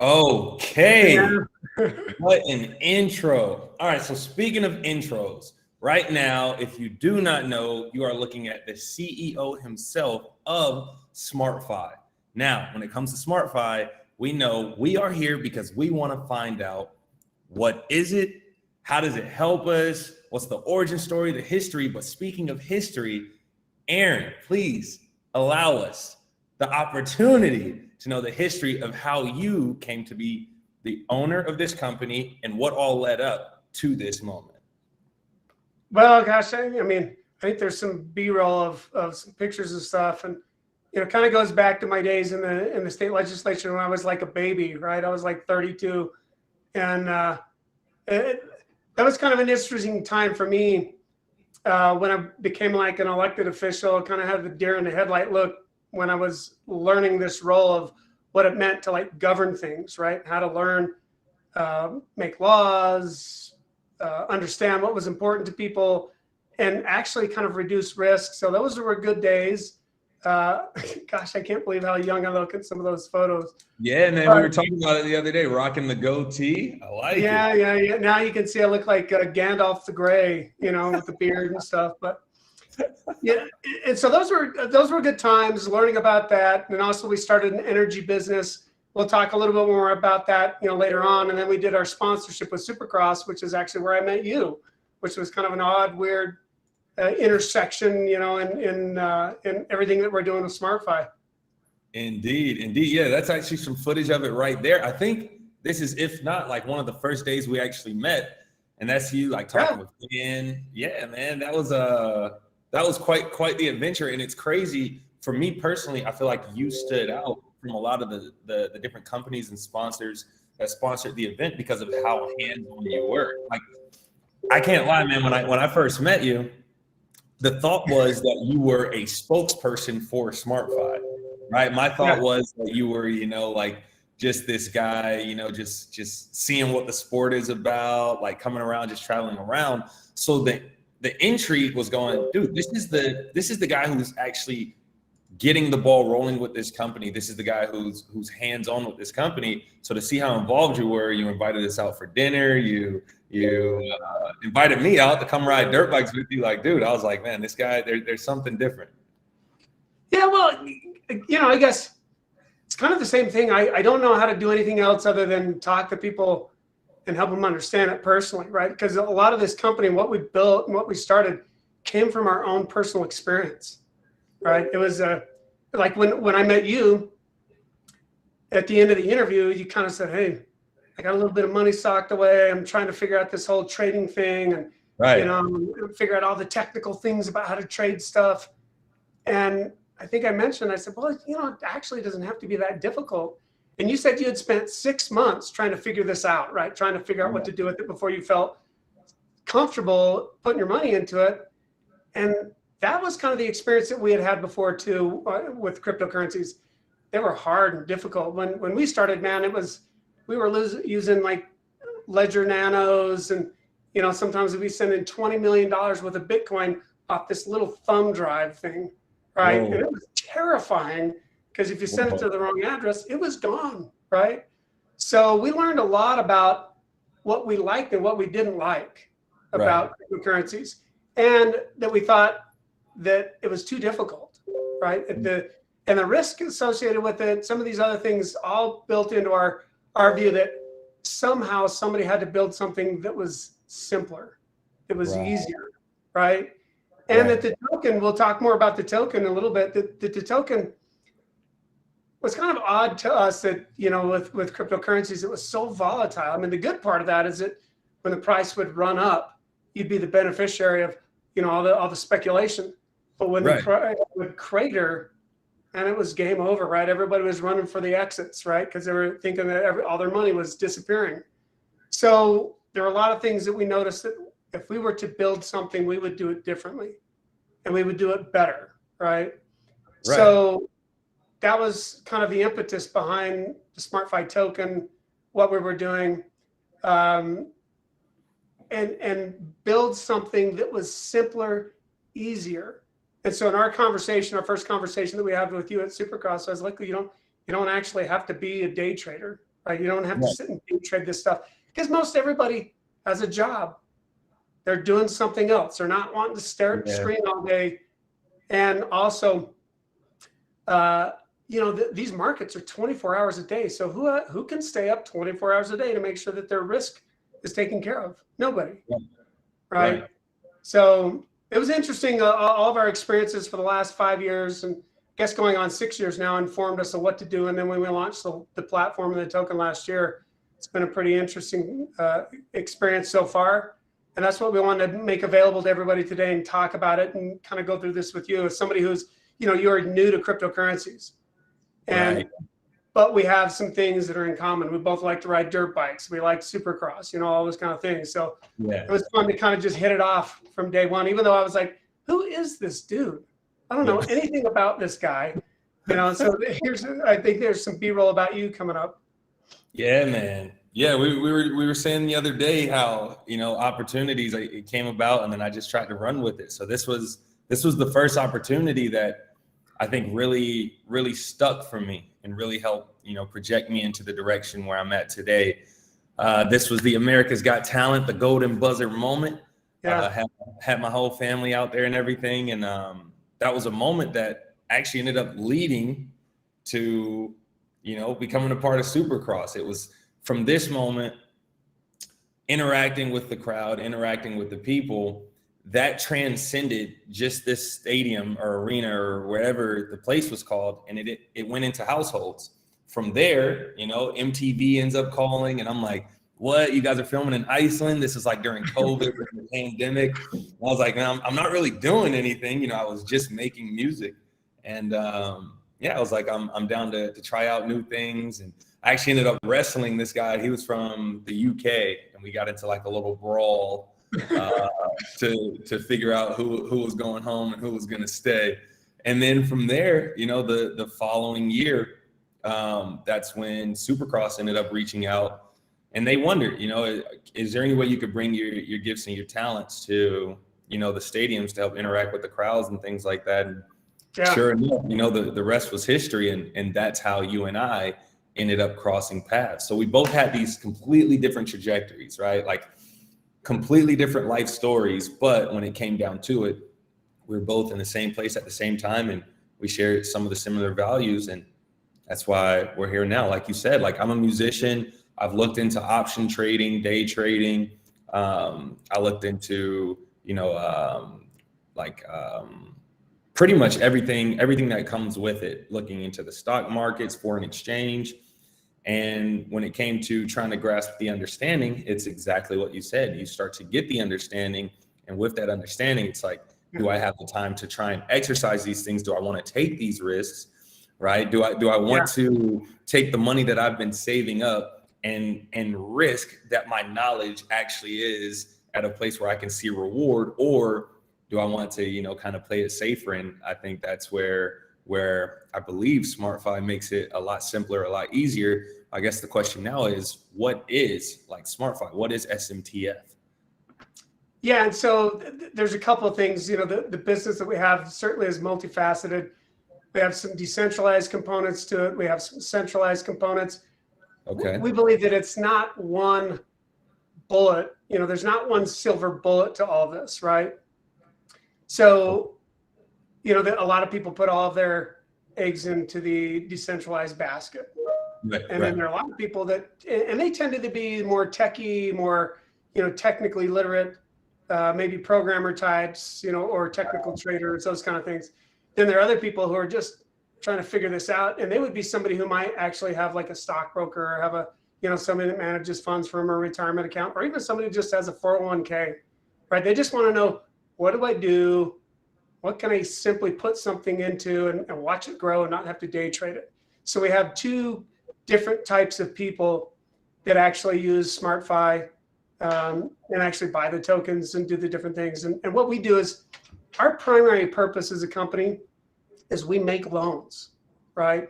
Okay. Yeah. What an intro. All right. So, speaking of intros, right now, if you do not know, you are looking at the CEO himself of SmartFi. Now, when it comes to SmartFi, we know we are here because we want to find out what is it? How does it help us? What's the origin story, the history? But speaking of history, Aaron, please allow us the opportunity to know the history of how you came to be the owner of this company and what all led up to this moment. Well, gosh, I think there's some B-roll of some pictures and stuff, and it kind of goes back to my days in the state legislature when I was like a baby, right? I was like 32, and it, that was kind of an interesting time for me when I became like an elected official. Kind of had the deer in the headlight look when I was learning this role of what it meant to like govern things, right? How to learn, make laws, understand what was important to people, and actually kind of reduce risk. So those were good days. Gosh, I can't believe how young I look in some of those photos. Yeah, man, we were talking about it the other day, rocking the goatee. I like it. Yeah. Now you can see I look like Gandalf the Grey, with the beard and stuff. But yeah, and so those were good times learning about that. And also we started an energy business. We'll talk a little bit more about that, later on. And then we did our sponsorship with Supercross, which is actually where I met you, which was kind of an odd, weird intersection, in everything that we're doing with SmartFi. Indeed. Yeah, that's actually some footage of it right there. I think this is, if not like one of the first days we actually met, and that's you like talking with Ben. Yeah, man, that was quite the adventure, and it's crazy for me personally. I feel like you stood out from a lot of the different companies and sponsors that sponsored the event because of how hands-on you were. Like, I can't lie, man. When I first met you, the thought was that you were a spokesperson for SmartFi, right? My thought was that you were, like just this guy, just seeing what the sport is about, like coming around, just traveling around. So the intrigue was going, dude, this is the guy who's actually getting the ball rolling with this company. This is the guy who's hands-on with this company. So to see how involved you were, you invited us out for dinner. You invited me out to come ride dirt bikes with you. Like, dude, I was like, man, this guy, there's something different. Yeah, well, I guess it's kind of the same thing. I don't know how to do anything else other than talk to people and help them understand it personally, right? Because a lot of this company, what we built and what we started came from our own personal experience, right? It was like when I met you at the end of the interview, you kind of said, hey, I got a little bit of money socked away. I'm trying to figure out this whole trading thing and, figure out all the technical things about how to trade stuff. And I think I said, well, it actually doesn't have to be that difficult. And you said you had spent 6 months trying to figure this out, right? Trying to figure out what to do with it before you felt comfortable putting your money into it. And that was kind of the experience that we had before too, with cryptocurrencies. They were hard and difficult. When we started, man, we were using like Ledger Nanos, and sometimes we'd be sending $20 million worth of Bitcoin off this little thumb drive thing, right? Whoa. And it was terrifying because if you sent it to the wrong address, it was gone, right? So we learned a lot about what we liked and what we didn't like about cryptocurrencies, and that we thought that it was too difficult, right? And the risk associated with it, some of these other things all built into our view that somehow somebody had to build something that was simpler, that was easier, right? And that the token, we'll talk more about the token in a little bit, that the token was kind of odd to us that, with cryptocurrencies, it was so volatile. I mean, the good part of that is that when the price would run up, you'd be the beneficiary of, all the speculation. But when the price would crater, and it was game over, right? Everybody was running for the exits, right? Because they were thinking that all their money was disappearing. So there were a lot of things that we noticed that if we were to build something, we would do it differently, and we would do it better, right? So that was kind of the impetus behind the SmartFi token, what we were doing, and build something that was simpler, easier. And so in our first conversation that we had with you at Supercross, I was like, you don't actually have to be a day trader, right? You don't have to Right. sit and day trade this stuff because most everybody has a job. They're doing something else. They're not wanting to stare at the Yeah. screen all day. And also, these markets are 24 hours a day. So who can stay up 24 hours a day to make sure that their risk is taken care of? Nobody, Yeah. right? So it was interesting. All of our experiences for the last 5 years, and I guess going on 6 years now, informed us of what to do. And then when we launched the platform and the token last year, it's been a pretty interesting experience so far. And that's what we wanted to make available to everybody today and talk about it and kind of go through this with you as somebody who's, you're new to cryptocurrencies. And but we have some things that are in common. We both like to ride dirt bikes. We like Supercross, all those kind of things. So it was fun to kind of just hit it off from day one, even though I was like, who is this dude? I don't know anything about this guy. So I think there's some B-roll about you coming up. Yeah, man. Yeah, we were saying the other day how, opportunities it came about and then I just tried to run with it. So this was the first opportunity that I think really, really stuck for me and really helped, project me into the direction where I'm at today. This was the America's Got Talent, the golden buzzer moment. Yeah. Had my whole family out there and everything. And that was a moment that actually ended up leading to, becoming a part of Supercross. It was from this moment, interacting with the crowd, interacting with the people, that transcended just this stadium or arena or wherever the place was called, and it went into households. From there, MTV ends up calling, and I'm like, what? You guys are filming in Iceland? This is like during COVID, the pandemic. And I was like, I'm not really doing anything. I was just making music. And I was like, I'm down to try out new things. And I actually ended up wrestling this guy. He was from the UK, and we got into like a little brawl to figure out who was going home and who was going to stay. And then from there, the following year, that's when Supercross ended up reaching out, and they wondered, is there any way you could bring your gifts and your talents to, the stadiums to help interact with the crowds and things like that. And sure enough, the rest was history, and that's how you and I ended up crossing paths. So we both had these completely different trajectories, right? Like completely different life stories, but when it came down to it, we were both in the same place at the same time, and we shared some of the similar values, and that's why we're here now. Like you said, like I'm a musician. I've looked into option trading, day trading. I looked into, pretty much everything that comes with it, looking into the stock markets, foreign exchange. And when it came to trying to grasp the understanding, it's exactly what you said. You start to get the understanding. And with that understanding, it's like, do I have the time to try and exercise these things? Do I want to take these risks, right? Do I want to take the money that I've been saving up and risk that my knowledge actually is at a place where I can see reward? Or do I want to, kind of play it safer? And I think that's where I believe SmartFi makes it a lot simpler, a lot easier. I guess the question now is, what is like SmartFi? What is SMTF? Yeah, and so there's a couple of things. The business that we have certainly is multifaceted. We have some decentralized components to it. We have some centralized components. Okay. We believe that it's not one bullet. There's not one silver bullet to all this, right? So, that a lot of people put all of their eggs into the decentralized basket. Right, and then there are a lot of people that, and they tended to be more techie, more, technically literate, maybe programmer types, or technical traders, those kind of things. Then there are other people who are just trying to figure this out. And they would be somebody who might actually have like a stockbroker or have somebody that manages funds from a retirement account, or even somebody who just has a 401k, right? They just want to know, what do I do? What can I simply put something into and watch it grow and not have to day trade it? So we have two different types of people that actually use SmartFi and actually buy the tokens and do the different things. And what we do is, our primary purpose as a company is we make loans, right?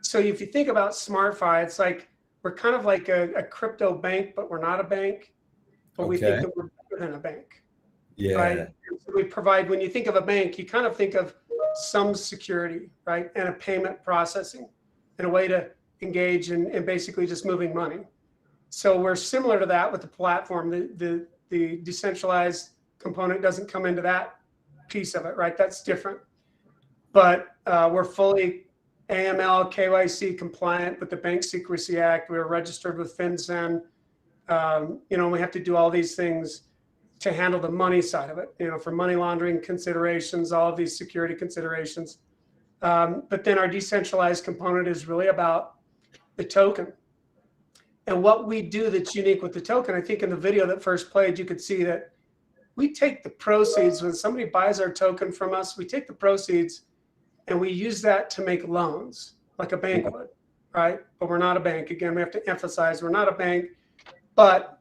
So if you think about SmartFi, it's like we're kind of like a crypto bank, but we're not a bank, but we think that we're better than a bank. Yeah. Right. So we provide, when you think of a bank, you kind of think of some security, right? And a payment processing and a way to engage in basically just moving money. So we're similar to that with the platform. The decentralized component doesn't come into that piece of it, right? That's different. But we're fully AML, KYC compliant with the Bank Secrecy Act. We're registered with FinCEN. We have to do all these things to handle the money side of it, for money laundering considerations, all of these security considerations. But then our decentralized component is really about the token. And what we do that's unique with the token, I think in the video that first played, you could see that we take the proceeds when somebody buys our token from us, we take the proceeds and we use that to make loans like a bank would, right? But we're not a bank. Again, we have to emphasize we're not a bank, but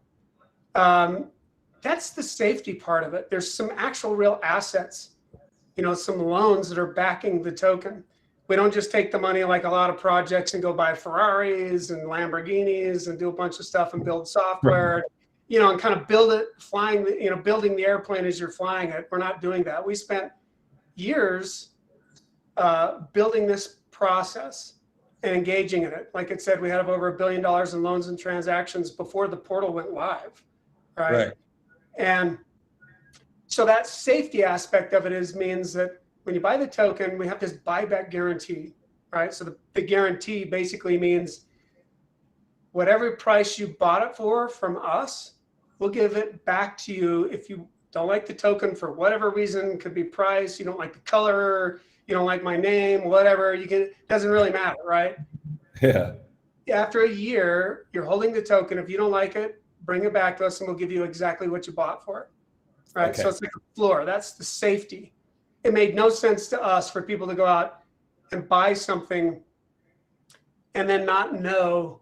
that's the safety part of it. There's some actual real assets, some loans that are backing the token. We don't just take the money like a lot of projects and go buy Ferraris and Lamborghinis and do a bunch of stuff and build software, and kind of build it flying, building the airplane as you're flying it. We're not doing that. We spent years building this process and engaging in it. Like it said, we had over $1 billion in loans and transactions before the portal went live, right? And so that safety aspect of it means that when you buy the token, we have this buyback guarantee, right? So the guarantee basically means whatever price you bought it for from us, we'll give it back to you. If you don't like the token for whatever reason, could be price, you don't like the color, you don't like my name, whatever, it doesn't really matter, right? Yeah. After a year, you're holding the token. If you don't like it, bring it back to us and we'll give you exactly what you bought for it, right? Okay. So it's like a floor. That's the safety. It made no sense to us for people to go out and buy something and then not know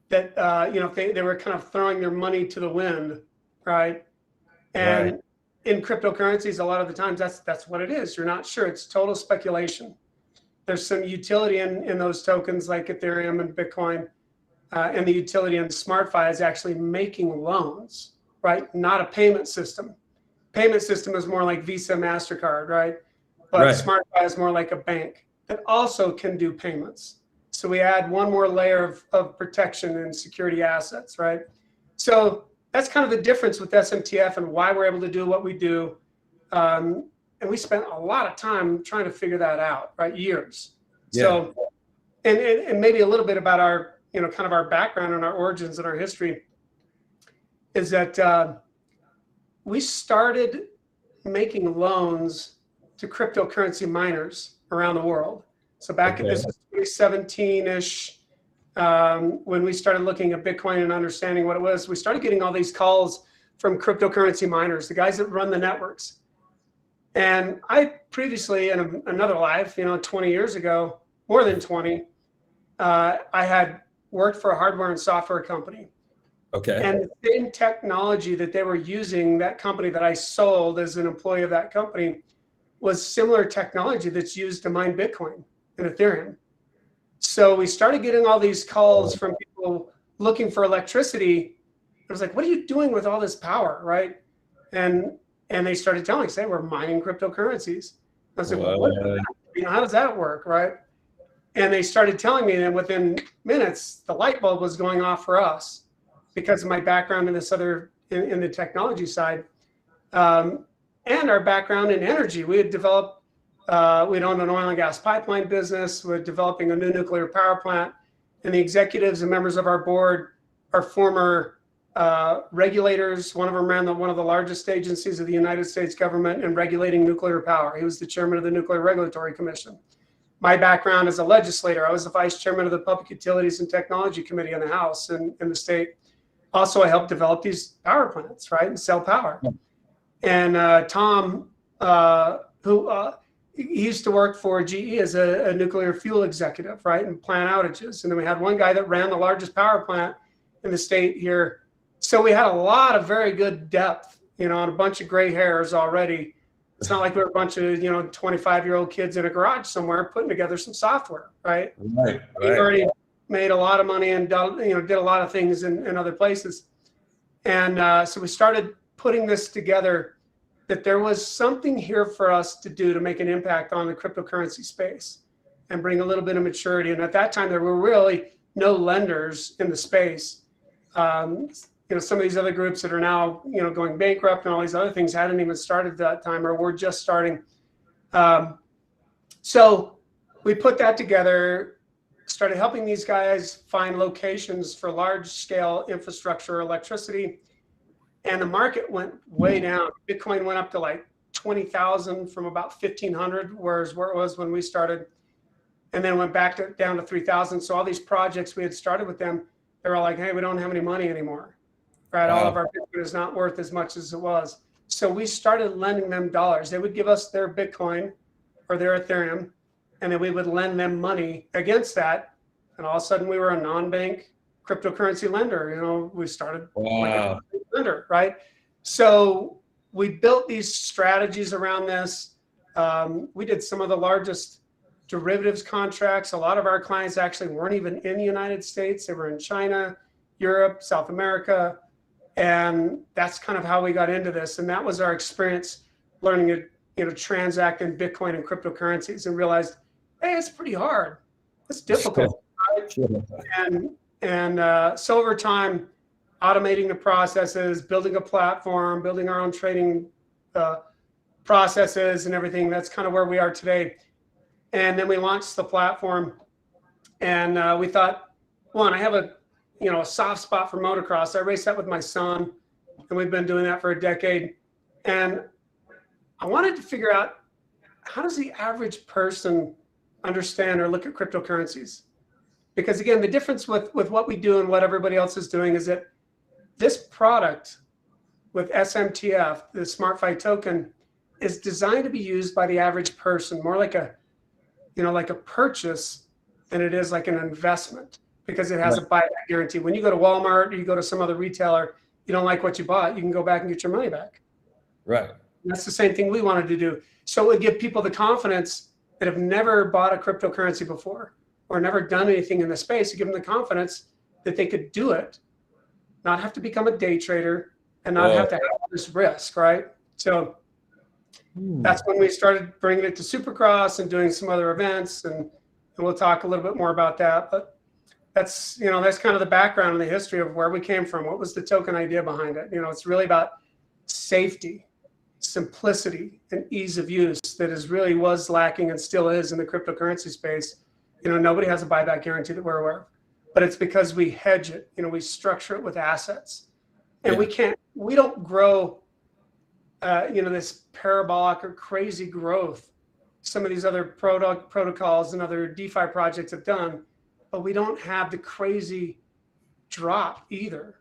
that, they were kind of throwing their money to the wind, right? And in cryptocurrencies, a lot of the times that's what it is. You're not sure. It's total speculation. There's some utility in those tokens like Ethereum and Bitcoin, and the utility in SmartFi is actually making loans, right? Not a payment system. Payment system is more like Visa, MasterCard, right? But SmartFi is more like a bank that also can do payments. So we add one more layer of protection and security assets, right? So that's kind of the difference with SMTF and why we're able to do what we do. And we spent a lot of time trying to figure that out, right? Years. Yeah. So, and maybe a little bit about our, kind of our background and our origins and our history is that we started making loans to cryptocurrency miners around the world. So back in this 2017-ish, when we started looking at Bitcoin and understanding what it was, we started getting all these calls from cryptocurrency miners, the guys that run the networks. And I previously, in another life, 20 years ago, more than 20, I had worked for a hardware and software company. Okay. And the same technology that they were using, that company that I sold as an employee of that company, was similar technology that's used to mine Bitcoin and Ethereum. So we started getting all these calls from people looking for electricity. I was like, what are you doing with all this power, right? And they started telling us, hey, we're mining cryptocurrencies. I was like, well, how does that work, right? And they started telling me, and within minutes, the light bulb was going off for us because of my background in this other, in the technology side, and our background in energy. We had developed, we'd owned an oil and gas pipeline business. We're developing a new nuclear power plant, and the executives and members of our board are former regulators. One of them ran one of the largest agencies of the United States government in regulating nuclear power. He was the chairman of the Nuclear Regulatory Commission. My background as a legislator, I was the vice chairman of the Public Utilities and Technology Committee in the House and in the state. Also, I helped develop these power plants, right, and sell power. And Tom, he used to work for GE as a nuclear fuel executive, right, and plan outages. And then we had one guy that ran the largest power plant in the state here. So we had a lot of very good depth, and a bunch of gray hairs already. It's not like we were a bunch of, 25-year-old kids in a garage somewhere putting together some software, right? Right. We already made a lot of money and, did a lot of things in other places. And so we started putting this together, that there was something here for us to do to make an impact on the cryptocurrency space and bring a little bit of maturity. And at that time, there were really no lenders in the space. Some of these other groups that are now, going bankrupt and all these other things hadn't even started at that time, or were just starting. So we put that together, started helping these guys find locations for large scale infrastructure, electricity, and the market went way down. Bitcoin went up to like 20,000 from about 1,500, whereas where it was when we started, and then went back down to 3,000. So all these projects we had started with them, they were all like, hey, we don't have any money anymore, right? Wow. All of our Bitcoin is not worth as much as it was. So we started lending them dollars. They would give us their Bitcoin or their Ethereum, and then we would lend them money against that. And all of a sudden we were a non-bank cryptocurrency lender. We started like a lender, right? So we built these strategies around this. We did some of the largest derivatives contracts. A lot of our clients actually weren't even in the United States. They were in China, Europe, South America. And that's kind of how we got into this. And that was our experience learning to transact in Bitcoin and cryptocurrencies, and realized, hey, it's pretty hard. It's difficult. Right? And so over time, automating the processes, building a platform, building our own trading processes and everything. That's kind of where we are today. And then we launched the platform, and we thought, one, I have a soft spot for motocross. I race that with my son, and we've been doing that for a decade. And I wanted to figure out, how does the average person understand or look at cryptocurrencies? Because again, the difference with what we do and what everybody else is doing is that this product with SMTF, the SmartFi token, is designed to be used by the average person, more like a purchase than it is like an investment, because it has a buyback guarantee. When you go to Walmart or you go to some other retailer, you don't like what you bought, you can go back and get your money back. Right. And that's the same thing we wanted to do. So it would give people the confidence that have never bought a cryptocurrency before or never done anything in the space, to give them the confidence that they could do it, not have to become a day trader, and not have to have this risk, right? So that's when we started bringing it to Supercross and doing some other events, and we'll talk a little bit more about that. But that's kind of the background and the history of where we came from. What was the token idea behind it? It's really about safety, simplicity, and ease of use that really was lacking and still is in the cryptocurrency space. Nobody has a buyback guarantee that we're aware of, but it's because we hedge it. We structure it with assets, and we don't grow, this parabolic or crazy growth some of these other protocols and other DeFi projects have done, but we don't have the crazy drop either,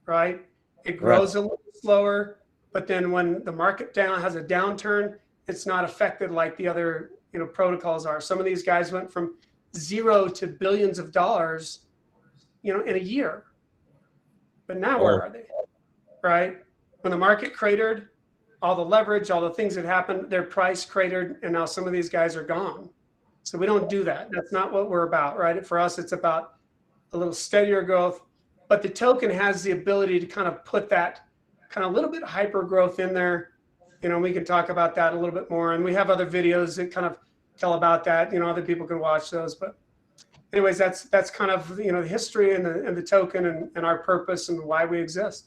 right? It grows a little slower, but then when the market has a downturn, it's not affected like the other protocols are. Some of these guys went from zero to billions of dollars, in a year. But now where are they? Right? When the market cratered, all the leverage, all the things that happened, their price cratered, and now some of these guys are gone. So we don't do that. That's not what we're about, right? For us, it's about a little steadier growth. But the token has the ability to kind of put that kind of little bit hyper growth in there. We can talk about that a little bit more. And we have other videos that kind of tell about that. Other people can watch those. But anyways, that's kind of the history and the token and our purpose and why we exist.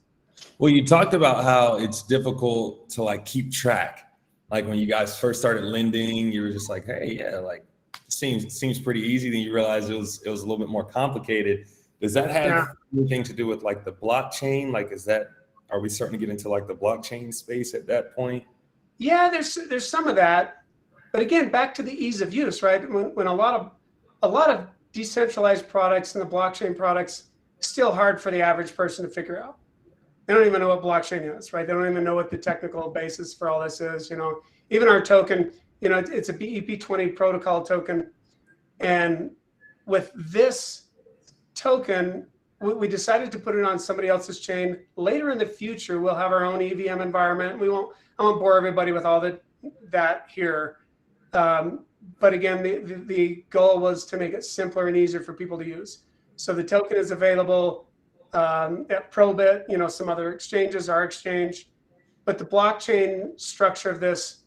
Well, you talked about how it's difficult to like keep track. Like when you guys first started lending, you were just like, hey, yeah, like it seems pretty easy. Then you realize it was a little bit more complicated. Does that have anything to do with like the blockchain? Like, are we starting to get into like the blockchain space at that point? Yeah, there's some of that. But again, back to the ease of use, right? When a lot of decentralized products and the blockchain products, still hard for the average person to figure out. They don't even know what blockchain is, right? They don't even know what the technical basis for all this is. Even our token, it's a BEP20 protocol token. And with this token, we decided to put it on somebody else's chain. Later in the future, we'll have our own EVM environment. I won't bore everybody with all that here. But again, the goal was to make it simpler and easier for people to use. So the token is available at Probit, some other exchanges, our exchange. But the blockchain structure of this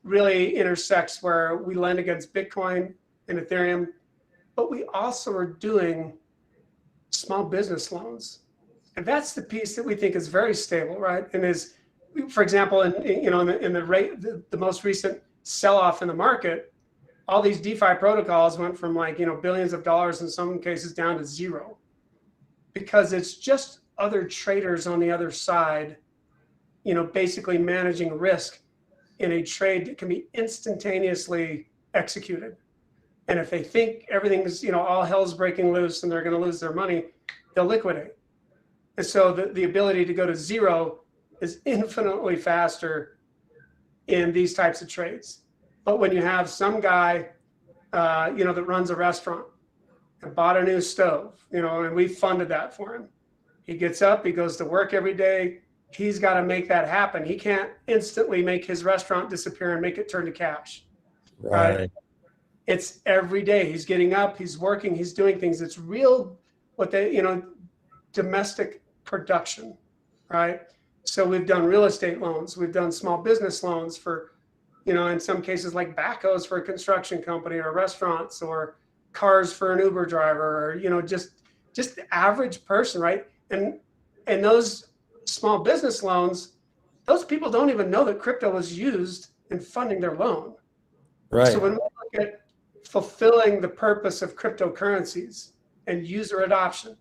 really intersects where we lend against Bitcoin and Ethereum. But we also are doing small business loans. And that's the piece that we think is very stable, right? And is, for example, in the most recent sell-off in the market, all these DeFi protocols went from like, billions of dollars in some cases down to zero, because it's just other traders on the other side, basically managing risk in a trade that can be instantaneously executed. And if they think everything's, all hell's breaking loose and they're going to lose their money, they'll liquidate. And so the ability to go to zero is infinitely faster in these types of trades. But when you have some guy, that runs a restaurant and bought a new stove, and we funded that for him. He gets up, he goes to work every day. He's got to make that happen. He can't instantly make his restaurant disappear and make it turn to cash. Right. It's every day. He's getting up, he's working, he's doing things. It's real, domestic production, right? So we've done real estate loans. We've done small business loans for, in some cases like backhoes for a construction company or restaurants, or cars for an Uber driver, or, just the average person, right? And those small business loans, those people don't even know that crypto was used in funding their loan. Right. So when we look at fulfilling the purpose of cryptocurrencies and user adoption,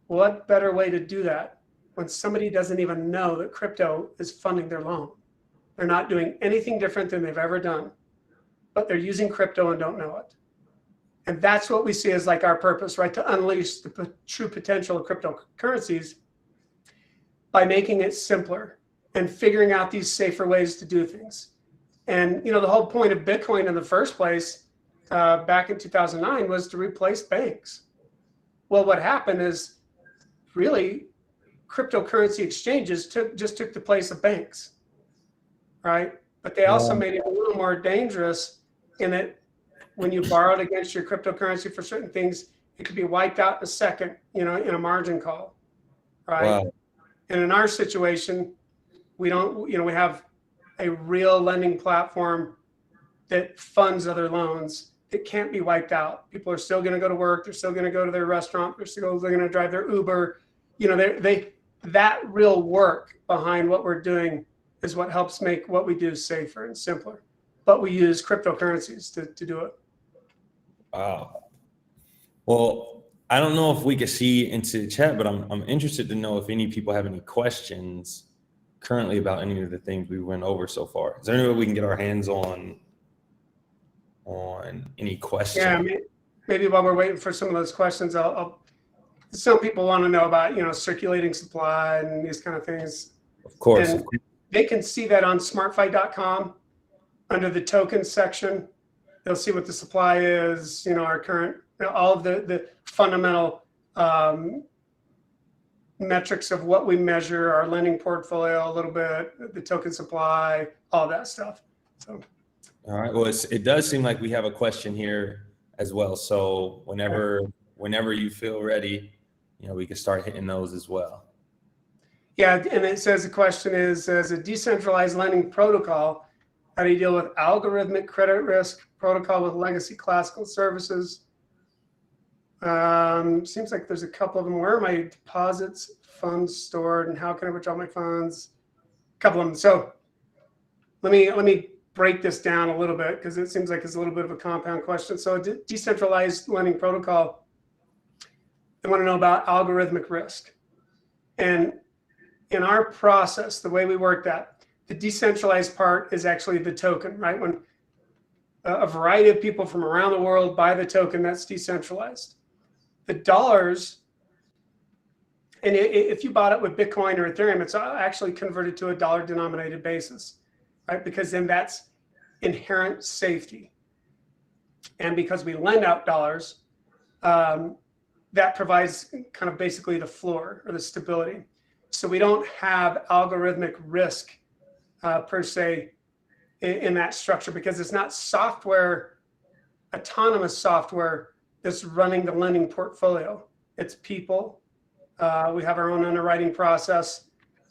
what better way to do that when somebody doesn't even know that crypto is funding their loan? They're not doing anything different than they've ever done, but they're using crypto and don't know it. And that's what we see as like our purpose, right? To unleash the true potential of cryptocurrencies by making it simpler and figuring out these safer ways to do things. And, the whole point of Bitcoin in the first place, back in 2009, was to replace banks. Well, what happened is really cryptocurrency exchanges just took the place of banks, right? But they also made it a little more dangerous in that when you borrowed against your cryptocurrency for certain things, it could be wiped out in a second, in a margin call, right? Wow. And in our situation, we don't, we have a real lending platform that funds other loans that can't be wiped out. People are still going to go to work. They're still going to go to their restaurant. They're going to drive their Uber. That real work behind what we're doing is what helps make what we do safer and simpler. But we use cryptocurrencies to do it. Wow. Well, I don't know if we can see into the chat, but I'm interested to know if any people have any questions currently about any of the things we went over so far. Is there any way we can get our hands on any questions? Yeah, maybe while we're waiting for some of those questions, some people want to know about, circulating supply and these kind of things. Of course. And they can see that on SmartFi.com under the tokens section. They'll see what the supply is, our current, all of the fundamental metrics of what we measure, our lending portfolio a little bit, the token supply, all that stuff. So. All right. Well, it does seem like we have a question here as well. So whenever you feel ready, we can start hitting those as well. Yeah, and it says the question is, as a decentralized lending protocol, how do you deal with algorithmic credit risk, protocol with legacy classical services? Seems like there's a couple of them. Where are my deposits, funds stored, and how can I withdraw my funds? A couple of them. So let me break this down a little bit, because it seems like it's a little bit of a compound question. So a decentralized lending protocol, they want to know about algorithmic risk. And in our process, the way we work that, the decentralized part is actually the token, right? When a variety of people from around the world buy the token, that's decentralized. The dollars, and if you bought it with Bitcoin or Ethereum, it's actually converted to a dollar denominated basis, right? Because then that's inherent safety. And because we lend out dollars, that provides kind of basically the floor or the stability. So we don't have algorithmic risk per se in that structure, because it's not software, autonomous software that's running the lending portfolio. It's people. We have our own underwriting process,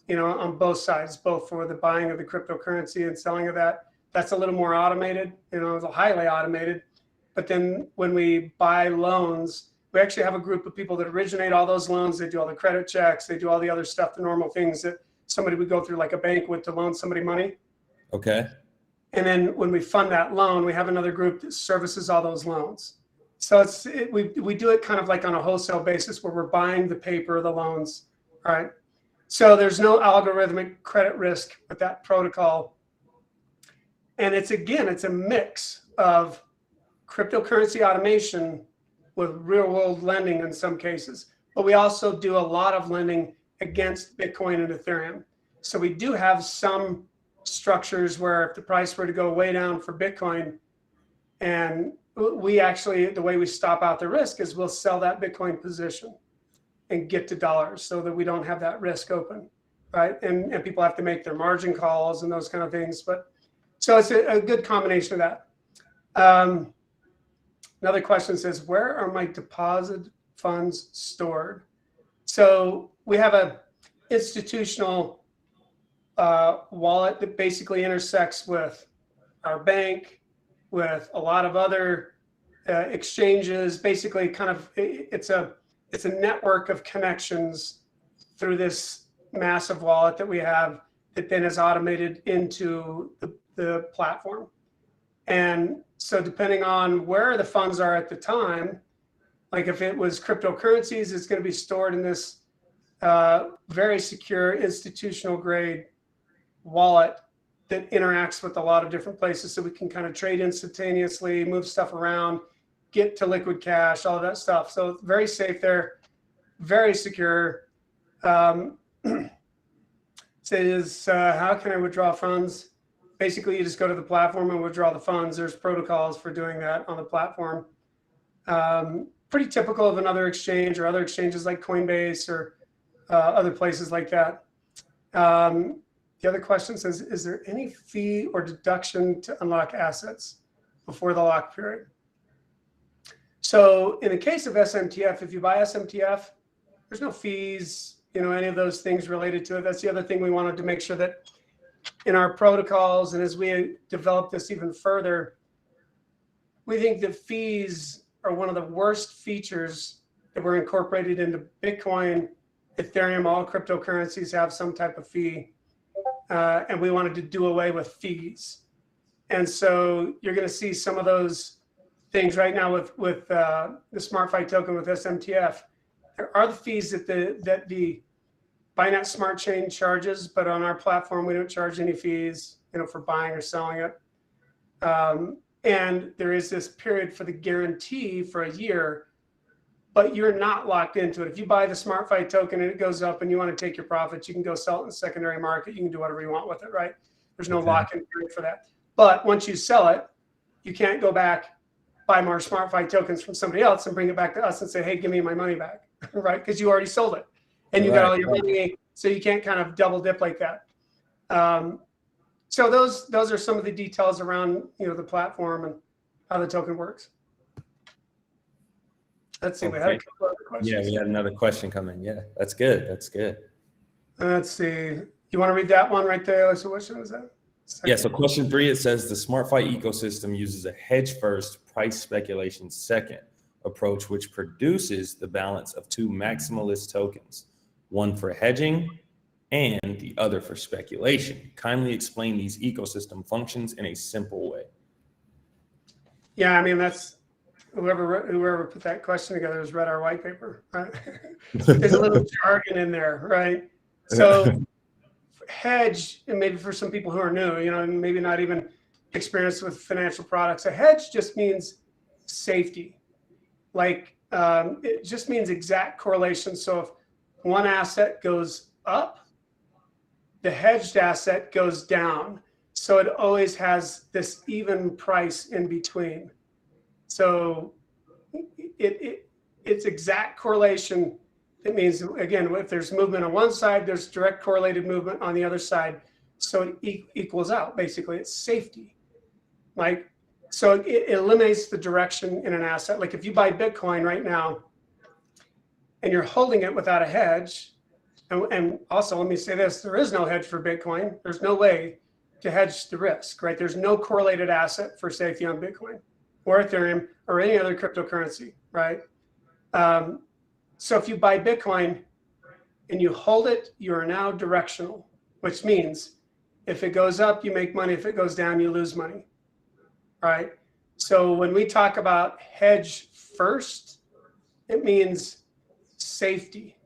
on both sides, both for the buying of the cryptocurrency and selling of that. That's a little more automated, it's highly automated. But then when we buy loans, we actually have a group of people that originate all those loans. They do all the credit checks. They do all the other stuff, the normal things that somebody would go through like a bank would to loan somebody money. Okay. And then when we fund that loan, we have another group that services all those loans. So we do it kind of like on a wholesale basis where we're buying the paper, the loans, right? So there's no algorithmic credit risk with that protocol. And it's a mix of cryptocurrency automation with real world lending in some cases. But we also do a lot of lending against Bitcoin and Ethereum. So we do have some structures where if the price were to go way down for Bitcoin, and we actually, the way we stop out the risk is we'll sell that Bitcoin position and get to dollars so that we don't have that risk open, right? And people have to make their margin calls and those kind of things. But so it's a good combination of that. Another question says, where are my deposit funds stored? So we have a institutional wallet that basically intersects with our bank, with a lot of other exchanges. Basically, kind of it's a network of connections through this massive wallet that we have that then is automated into the platform. And so depending on where the funds are at the time, like if it was cryptocurrencies, it's going to be stored in this very secure institutional grade wallet that interacts with a lot of different places, so we can kind of trade instantaneously, move stuff around, get to liquid cash, all of that stuff. So it's very safe there, very secure. Says, how can I withdraw funds? Basically, you just go to the platform and withdraw the funds. There's protocols for doing that on the platform. Pretty typical of another exchange or other exchanges like Coinbase or other places like that. The other question says, is there any fee or deduction to unlock assets before the lock period? So in the case of SMTF, if you buy SMTF, there's no fees, any of those things related to it. That's the other thing we wanted to make sure that in our protocols, and as we develop this even further, we think that fees are one of the worst features that were incorporated into Bitcoin, Ethereum. All cryptocurrencies have some type of fee, and we wanted to do away with fees. And so you're going to see some of those things right now with the SmartFi token with SMTF. There are the fees that the Binance Smart Chain charges, but on our platform, we don't charge any fees, for buying or selling it. And there is this period for the guarantee for a year, but you're not locked into it. If you buy the SmartFi token and it goes up and you want to take your profits, you can go sell it in the secondary market. You can do whatever you want with it, right? There's no lock-in period for that. But once you sell it, you can't go back, buy more SmartFi tokens from somebody else and bring it back to us and say, hey, give me my money back, right? Because you already sold it. And you got all your money, so you can't kind of double dip like that. So those are some of the details around the platform and how the token works. Let's see, we had a couple other questions. Yeah, we had another question come in. Yeah, that's good. That's good. Let's see. You want to read that one right there? So what was that? Yeah, so question 3, it says the SmartFi ecosystem uses a hedge first, price speculation second approach, which produces the balance of two maximalist tokens, one for hedging and the other for speculation. Kindly explain these ecosystem functions in a simple way. Yeah, I mean, that's whoever put that question together has read our white paper, right? There's a little jargon in there, right? So hedge, and maybe for some people who are new, maybe not even experienced with financial products, a hedge just means safety. Like it just means exact correlation. So if one asset goes up, the hedged asset goes down. So it always has this even price in between. So it's exact correlation. It means, again, if there's movement on one side, there's direct correlated movement on the other side. So it equals out. Basically, it's safety. So it eliminates the direction in an asset. Like if you buy Bitcoin right now and you're holding it without a hedge, and also let me say this, there is no hedge for Bitcoin. There's no way to hedge the risk, right? There's no correlated asset for safety on Bitcoin or Ethereum or any other cryptocurrency, right? So if you buy Bitcoin and you hold it, you are now directional, which means if it goes up, you make money. If it goes down, you lose money, right? So when we talk about hedge first, it means safety.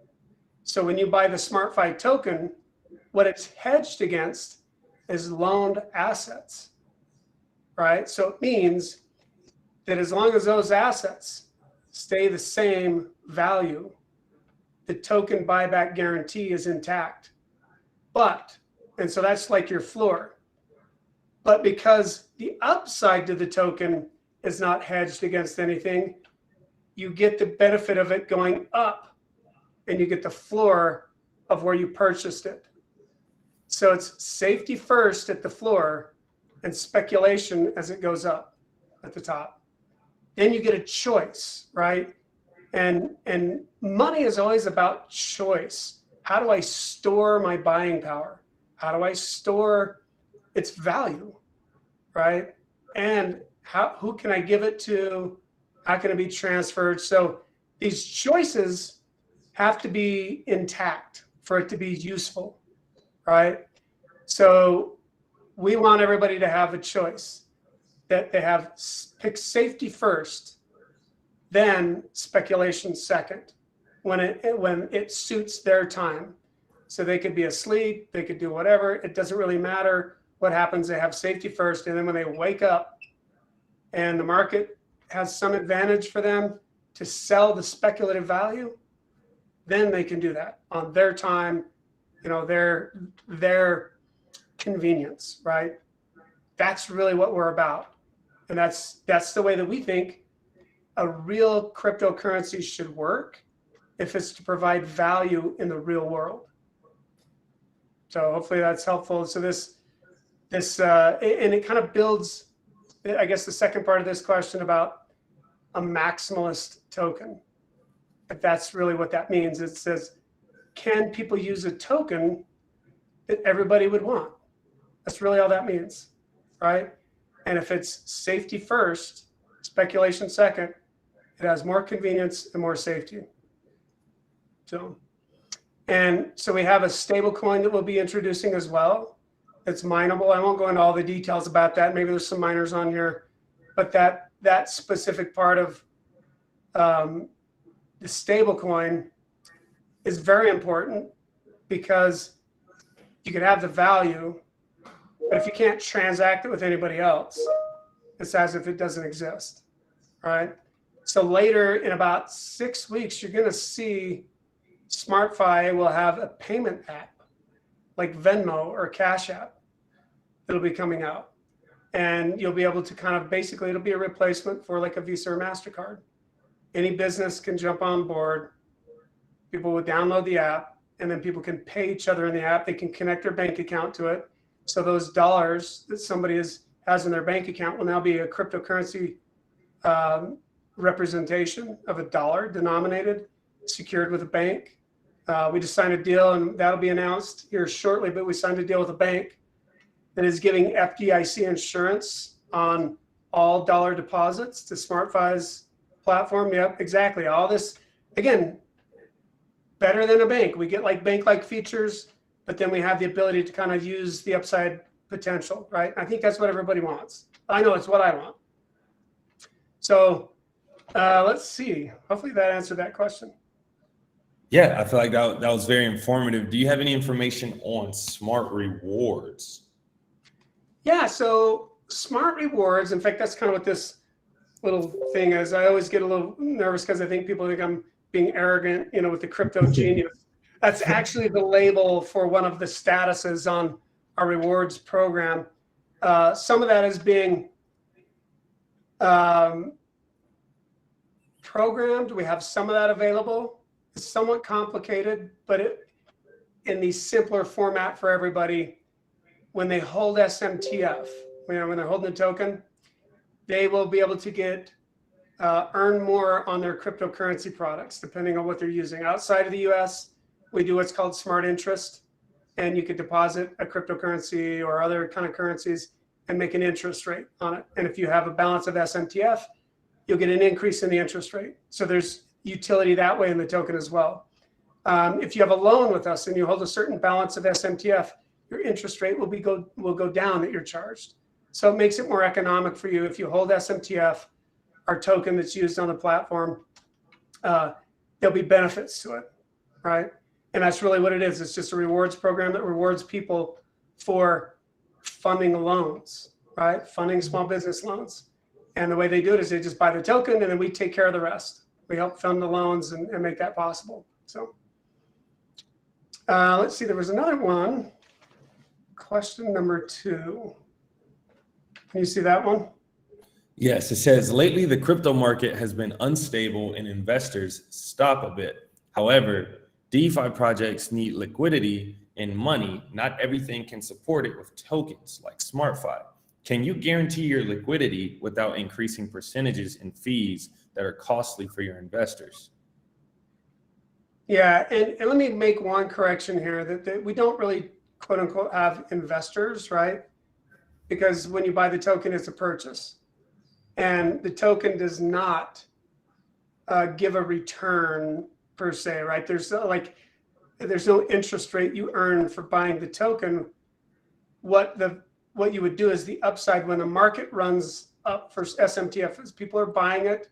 So when you buy the SmartFi token, what it's hedged against is loaned assets, right? So it means that as long as those assets stay the same value, the token buyback guarantee is intact. And so that's like your floor. But because the upside to the token is not hedged against anything, you get the benefit of it going up and you get the floor of where you purchased it. So it's safety first at the floor and speculation as it goes up at the top. Then you get a choice, right? And money is always about choice. How do I store my buying power? How do I store its value, right? And who can I give it to? How can it be transferred? So these choices have to be intact for it to be useful, right? So we want everybody to have a choice, that they have pick safety first, then speculation second, when it suits their time. So they could be asleep, they could do whatever. It doesn't really matter what happens. They have safety first, and then when they wake up and the market has some advantage for them to sell the speculative value, then they can do that on their time, their convenience, right? That's really what we're about. And that's the way that we think a real cryptocurrency should work if it's to provide value in the real world. So hopefully that's helpful. So this and it kind of builds, I guess, the second part of this question about a maximalist token. If that's really what that means, it says, can people use a token that everybody would want? That's really all that means, right? And if it's safety first, speculation second, it has more convenience and more safety. So we have a stable coin that we'll be introducing as well. It's mineable. I won't go into all the details about that. Maybe there's some miners on here, but that specific part of the stable coin is very important, because you can have the value, but if you can't transact it with anybody else, it's as if it doesn't exist, right? So later, in about 6 weeks, you're going to see SmartFi will have a payment app like Venmo or Cash App that'll be coming out. And you'll be able to kind of basically, it'll be a replacement for like a Visa or MasterCard. Any business can jump on board. People will download the app, and then people can pay each other in the app. They can connect their bank account to it. So those dollars that somebody has in their bank account will now be a cryptocurrency representation of a dollar denominated, secured with a bank. We just signed a deal, and that'll be announced here shortly, but we signed a deal with a bank that is giving FDIC insurance on all dollar deposits to SmartFi's platform. Yep, exactly. All this, again, better than a bank. We get like bank-like features, but then we have the ability to kind of use the upside potential, right? I think that's what everybody wants. I know it's what I want. So let's see. Hopefully that answered that question. Yeah, I feel like that was very informative. Do you have any information on Smart Rewards? Yeah, so Smart Rewards, in fact, that's kind of what this little thing is. I always get a little nervous because I think people think I'm being arrogant, with the crypto genius. That's actually the label for one of the statuses on our rewards program. Some of that is being programmed. We have some of that available. It's somewhat complicated, but in the simpler format for everybody, when they hold SMTF, when they're holding the token, they will be able to earn more on their cryptocurrency products, depending on what they're using. Outside of the US, we do what's called smart interest, and you could deposit a cryptocurrency or other kind of currencies and make an interest rate on it. And if you have a balance of SMTF, you'll get an increase in the interest rate. So utility that way in the token as well. If you have a loan with us and you hold a certain balance of SMTF, your interest rate will go down that you're charged. So it makes it more economic for you if you hold SMTF, our token that's used on the platform. There'll be benefits to it, right? And that's really what it is. It's just a rewards program that rewards people for funding loans, right? Funding small business loans. And the way they do it is they just buy the token and then we take care of the rest. We help fund the loans and make that possible. So let's see, there was another one. Question number 2. Can you see that one? Yes, it says, lately the crypto market has been unstable and investors stop a bit. However, DeFi projects need liquidity and money. Not everything can support it with tokens like SmartFi. Can you guarantee your liquidity without increasing percentages and fees that are costly for your investors? Yeah, and let me make one correction here that we don't really, quote unquote, have investors, right? Because when you buy the token, it's a purchase. And the token does not give a return per se, right? There's no interest rate you earn for buying the token. What you would do is the upside when the market runs up for SMTF, as people are buying it,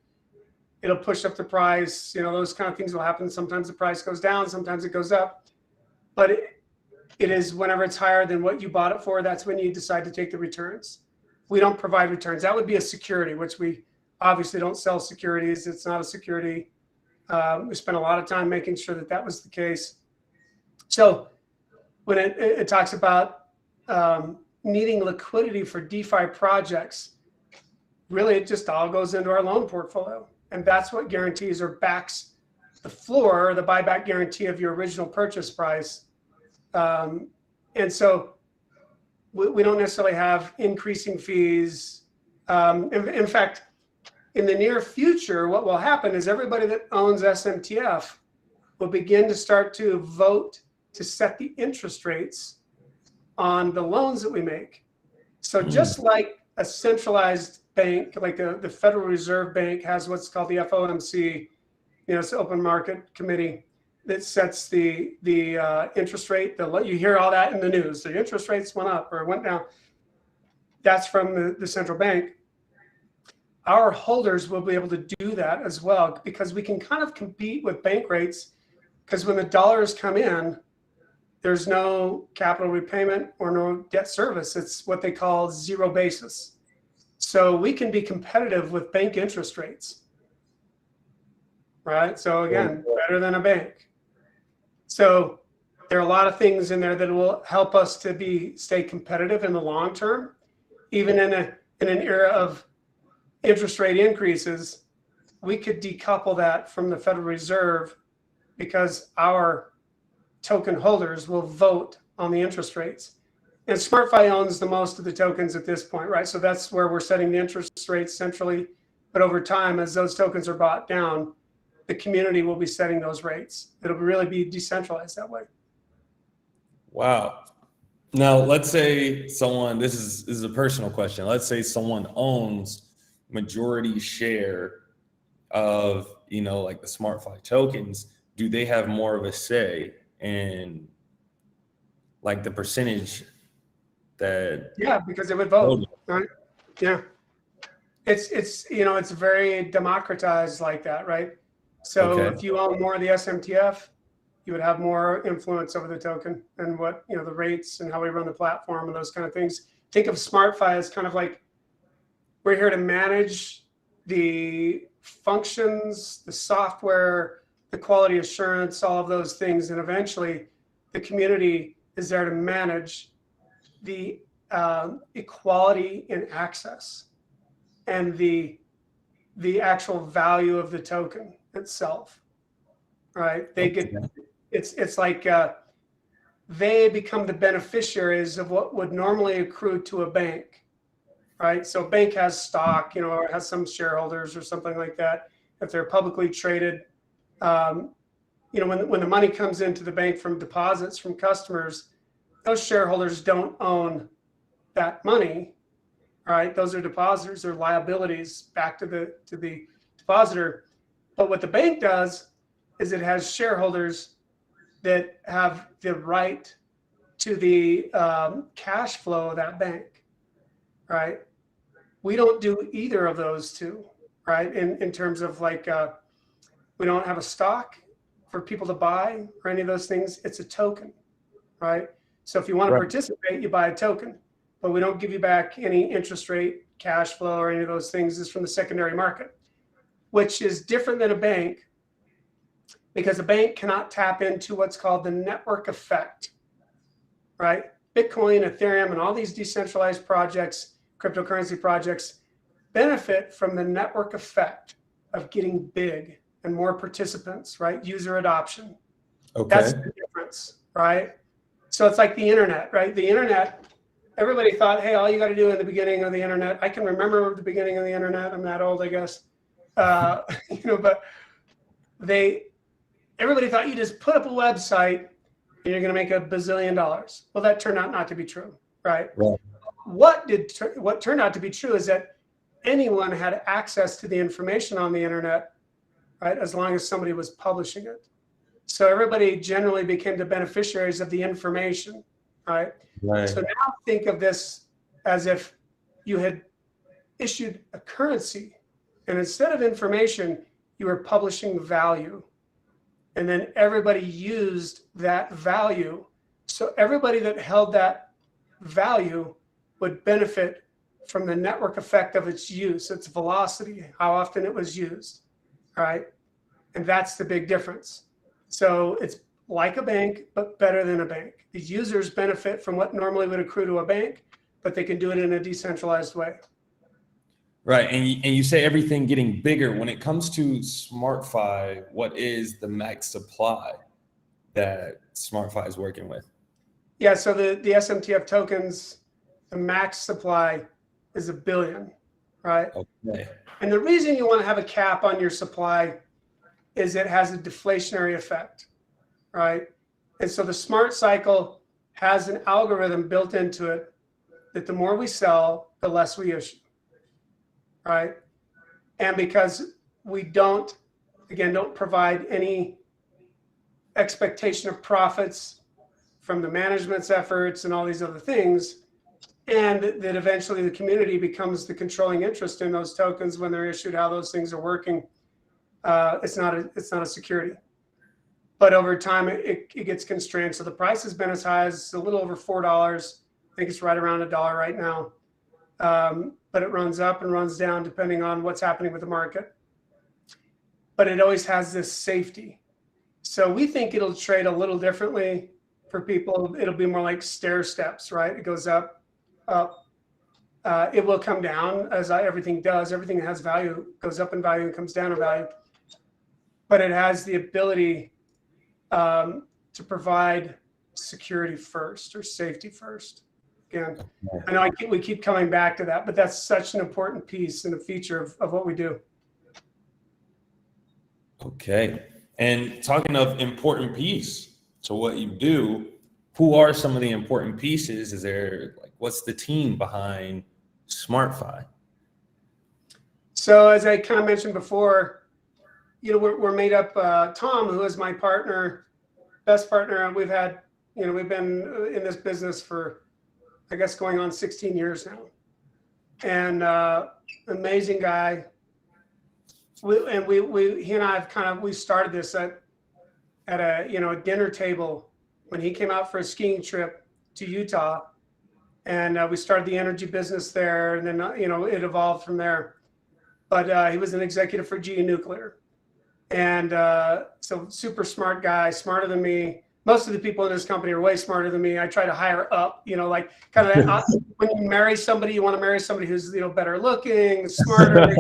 it'll push up the price. Those kind of things will happen. Sometimes the price goes down, sometimes it goes up. But it is whenever it's higher than what you bought it for, that's when you decide to take the returns. We don't provide returns. That would be a security, which we obviously don't sell securities. It's not a security. We spent a lot of time making sure that was the case. So when it talks about needing liquidity for DeFi projects, really it just all goes into our loan portfolio. And that's what guarantees or backs the floor, or the buyback guarantee of your original purchase price. And so we don't necessarily have increasing fees. In fact, in the near future, what will happen is everybody that owns SMTF will begin to start to vote to set the interest rates on the loans that we make. So just like a centralized bank, like the Federal Reserve Bank has what's called the FOMC, it's the Open Market Committee that sets the interest rate. You hear all that in the news. The interest rates went up or went down. That's from the central bank. Our holders will be able to do that as well, because we can kind of compete with bank rates, because when the dollars come in, there's no capital repayment or no debt service. It's what they call zero basis. So we can be competitive with bank interest rates, right? So again, better than a bank. So there are a lot of things in there that will help us to stay competitive in the long term, even in an era of interest rate increases. We could decouple that from the Federal Reserve, because our token holders will vote on the interest rates. And SmartFi owns the most of the tokens at this point, right? So that's where we're setting the interest rates centrally. But over time, as those tokens are bought down, the community will be setting those rates. It'll really be decentralized that way. Wow. Now, let's say someone, this is a personal question. Let's say someone owns majority share of, like the SmartFi tokens. Do they have more of a say in like the percentage that? Yeah, because they would vote, right? Yeah. It's very democratized like that, right? So if you own more of the SMTF, you would have more influence over the token and what, the rates and how we run the platform and those kind of things. Think of SmartFi as kind of like, we're here to manage the functions, the software, the quality assurance, all of those things. And eventually the community is there to manage the equality in access and the actual value of the token itself, right? They get, it's like they become the beneficiaries of what would normally accrue to a bank, right? So a bank has stock, or has some shareholders or something like that. If they're publicly traded, when the money comes into the bank from deposits from customers, those shareholders don't own that money, right? Those are depositors or liabilities back to the depositor. But what the bank does is it has shareholders that have the right to the cash flow of that bank, right? We don't do either of those two, right? In terms of like, we don't have a stock for people to buy or any of those things. It's a token, right? So if you want to participate, you buy a token, but we don't give you back any interest rate, cash flow, or any of those things. It's from the secondary market, which is different than a bank, because a bank cannot tap into what's called the network effect, right? Bitcoin, Ethereum, and all these decentralized projects, cryptocurrency projects, benefit from the network effect of getting big and more participants, right? User adoption. Okay. That's the difference, right? So it's like the internet, right? The internet, everybody thought, hey, all you got to do in the beginning of the internet, I can remember the beginning of the internet. I'm that old, I guess. But everybody thought you just put up a website and you're going to make $1 bazillion. Well, that turned out not to be true, right? What turned out to be true is that anyone had access to the information on the internet, right? As long as somebody was publishing it. So everybody generally became the beneficiaries of the information, right? So now think of this as if you had issued a currency, and instead of information, you were publishing value. And then everybody used that value. So everybody that held that value would benefit from the network effect of its use, its velocity, how often it was used, right? And that's the big difference. So it's like a bank, but better than a bank. The users benefit from what normally would accrue to a bank, but they can do it in a decentralized way. Right. And you say everything getting bigger. When it comes to SmartFi, what is the max supply that SmartFi is working with? Yeah, so the SMTF tokens, the max supply is 1 billion, right? Okay. And the reason you want to have a cap on your supply is it has a deflationary effect, right? And so the smart cycle has an algorithm built into it that the more we sell, the less we issue, right? And because we don't provide any expectation of profits from the management's efforts and all these other things, and that eventually the community becomes the controlling interest in those tokens when they're issued, how those things are working. It's not a security, but over time it gets constrained. So the price has been as high as a little over $4. I think it's right around $1 right now, but it runs up and runs down depending on what's happening with the market. But it always has this safety. So we think it'll trade a little differently for people. It'll be more like stair steps, right? It goes up. It will come down, as everything does. Everything that has value goes up in value and comes down in value. But it has the ability to provide security first, or safety first. Again, I know we keep coming back to that, but that's such an important piece and a feature of what we do. Okay. And talking of important piece to what you do, who are some of the important pieces? Is there, like, what's the team behind SmartFi? So as I kind of mentioned before, we're made up, Tom, who is my partner, best partner. We've been in this business for, I guess, going on 16 years now. And amazing guy. He and I have started this at a dinner table when he came out for a skiing trip to Utah, and we started the energy business there, and then it evolved from there. But he was an executive for GE Nuclear, and so super smart guy, smarter than me. Most of the people in this company are way smarter than me. I try to hire up, like kind of that, when you marry somebody, you want to marry somebody who's better looking, smarter.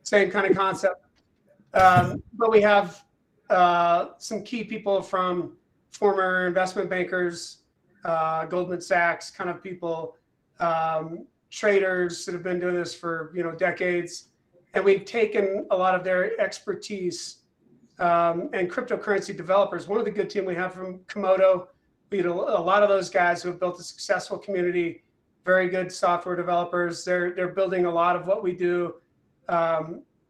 Same kind of concept. But we have some key people from former investment bankers, Goldman Sachs kind of people, traders that have been doing this for decades, and we've taken a lot of their expertise, and cryptocurrency developers. One of the good team we have from Komodo, we had a lot of those guys who have built a successful community, very good software developers. They're building a lot of what we do.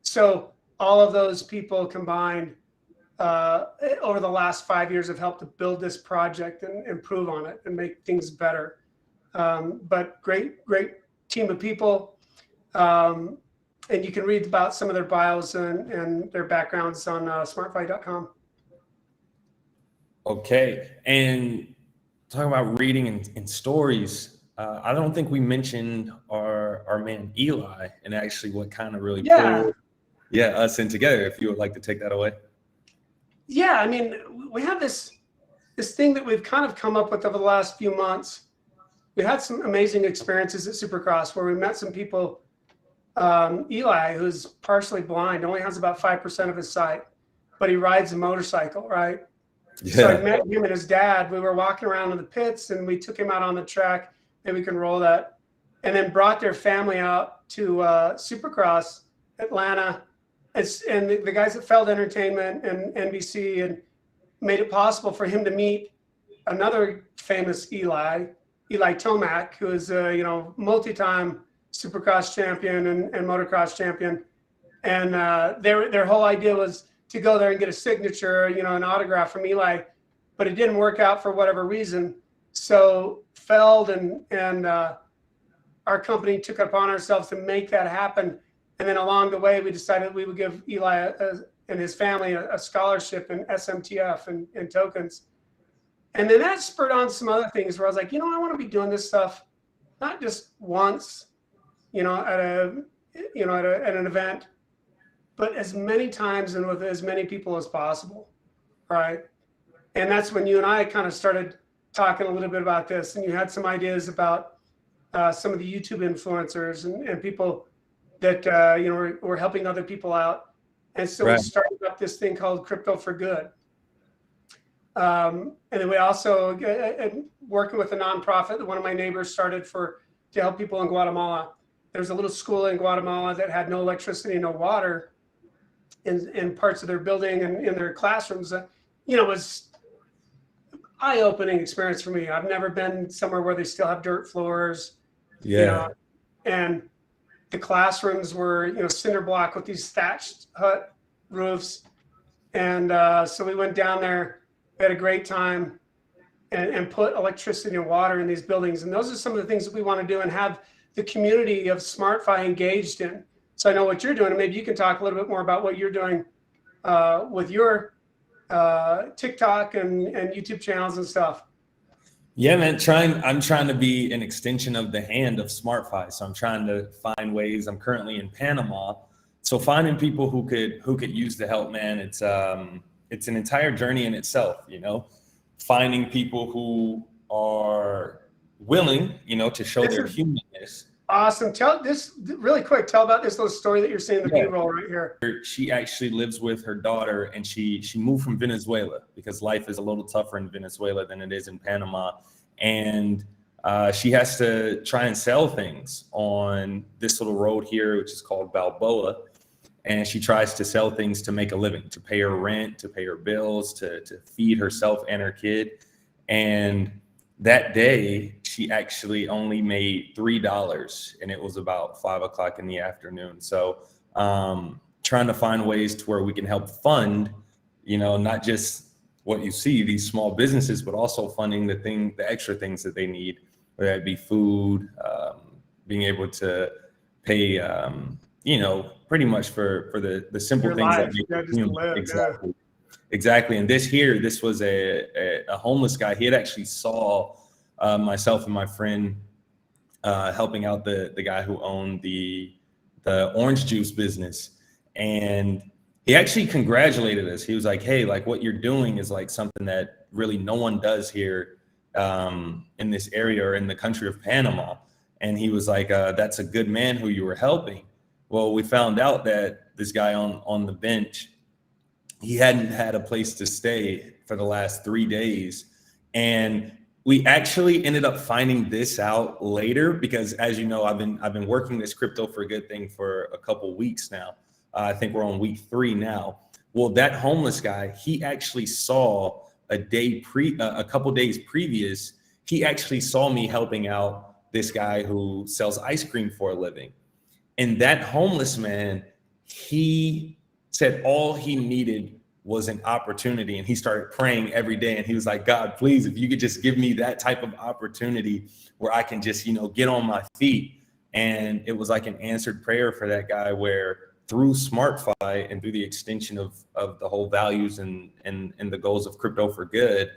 So all of those people combined over the last 5 years have helped to build this project and improve on it and make things better. But great team of people. And you can read about some of their bios and their backgrounds on SmartFi.com. Okay. And talking about reading and stories, I don't think we mentioned our man Eli and actually what kind of really pulled us in together. If you would like to take that away. Yeah, I mean, we have this thing that we've kind of come up with over the last few months. We had some amazing experiences at Supercross where we met some people. Eli, who's partially blind, only has about 5% of his sight, but he rides a motorcycle, right? Yeah. So I met him and his dad. We were walking around in the pits and we took him out on the track. Maybe we can roll that. And then brought their family out to Supercross Atlanta. And the guys at Feld Entertainment and NBC and made it possible for him to meet another famous Eli Tomac, who is multi-time Supercross champion and motocross champion. And their whole idea was to go there and get a signature, an autograph from Eli, but it didn't work out for whatever reason. So Feld and our company took it upon ourselves to make that happen. And then along the way, we decided we would give Eli and his family a scholarship in SMTF and tokens. And then that spurred on some other things where I was like, I want to be doing this stuff, not just once, at an event, but as many times and with as many people as possible. Right. And that's when you and I kind of started talking a little bit about this, and you had some ideas about some of the YouTube influencers and people that we're helping other people out. And so we started up this thing called Crypto for Good. And then we also working with a nonprofit that one of my neighbors started to help people in Guatemala. There's a little school in Guatemala that had no electricity, no water in parts of their building and in their classrooms. It was eye-opening experience for me. I've never been somewhere where they still have dirt floors. Yeah. And the classrooms were, cinder block with these thatched hut roofs. And so we went down there, we had a great time, and put electricity and water in these buildings. And those are some of the things that we want to do and have the community of SmartFi engaged in. So I know what you're doing, and maybe you can talk a little bit more about what you're doing with your TikTok and YouTube channels and stuff. Yeah, man, I'm trying to be an extension of the hand of SmartFi. So I'm trying to find ways. I'm currently in Panama. So finding people who could use the help, man, it's an entire journey in itself, finding people who are willing, to show their humanness. Awesome. Tell this really quick. Tell about this little story that you're seeing in the B-roll right here. She actually lives with her daughter, and she moved from Venezuela because life is a little tougher in Venezuela than it is in Panama. And she has to try and sell things on this little road here, which is called Balboa. And she tries to sell things to make a living, to pay her rent, to pay her bills, to feed herself and her kid. And that day, she actually only made $3, and it was about 5 o'clock in the afternoon. So trying to find ways to where we can help fund, not just what you see, these small businesses, but also funding the extra things that they need, whether that be food, being able to pay, pretty much for the simple your things life. that make live. Exactly. And this was a homeless guy. He had actually saw myself and my friend helping out the guy who owned the orange juice business. And he actually congratulated us. He was like, hey, like what you're doing is like something that really no one does here in this area or in the country of Panama. And he was like, that's a good man who you were helping. Well, we found out that this guy on the bench, he hadn't had a place to stay for the last 3 days. And we actually ended up finding this out later because, as you know, I've been working this Crypto for Good thing for a couple weeks now. I think we're on week 3 now. Well, that homeless guy, he actually saw a couple days previous, he actually saw me helping out this guy who sells ice cream for a living. And that homeless man, he said all he needed was an opportunity, and he started praying every day, and he was like, God, please, if you could just give me that type of opportunity where I can just, get on my feet. And it was like an answered prayer for that guy, where through SmartFi and through the extension of the whole values and the goals of Crypto for Good,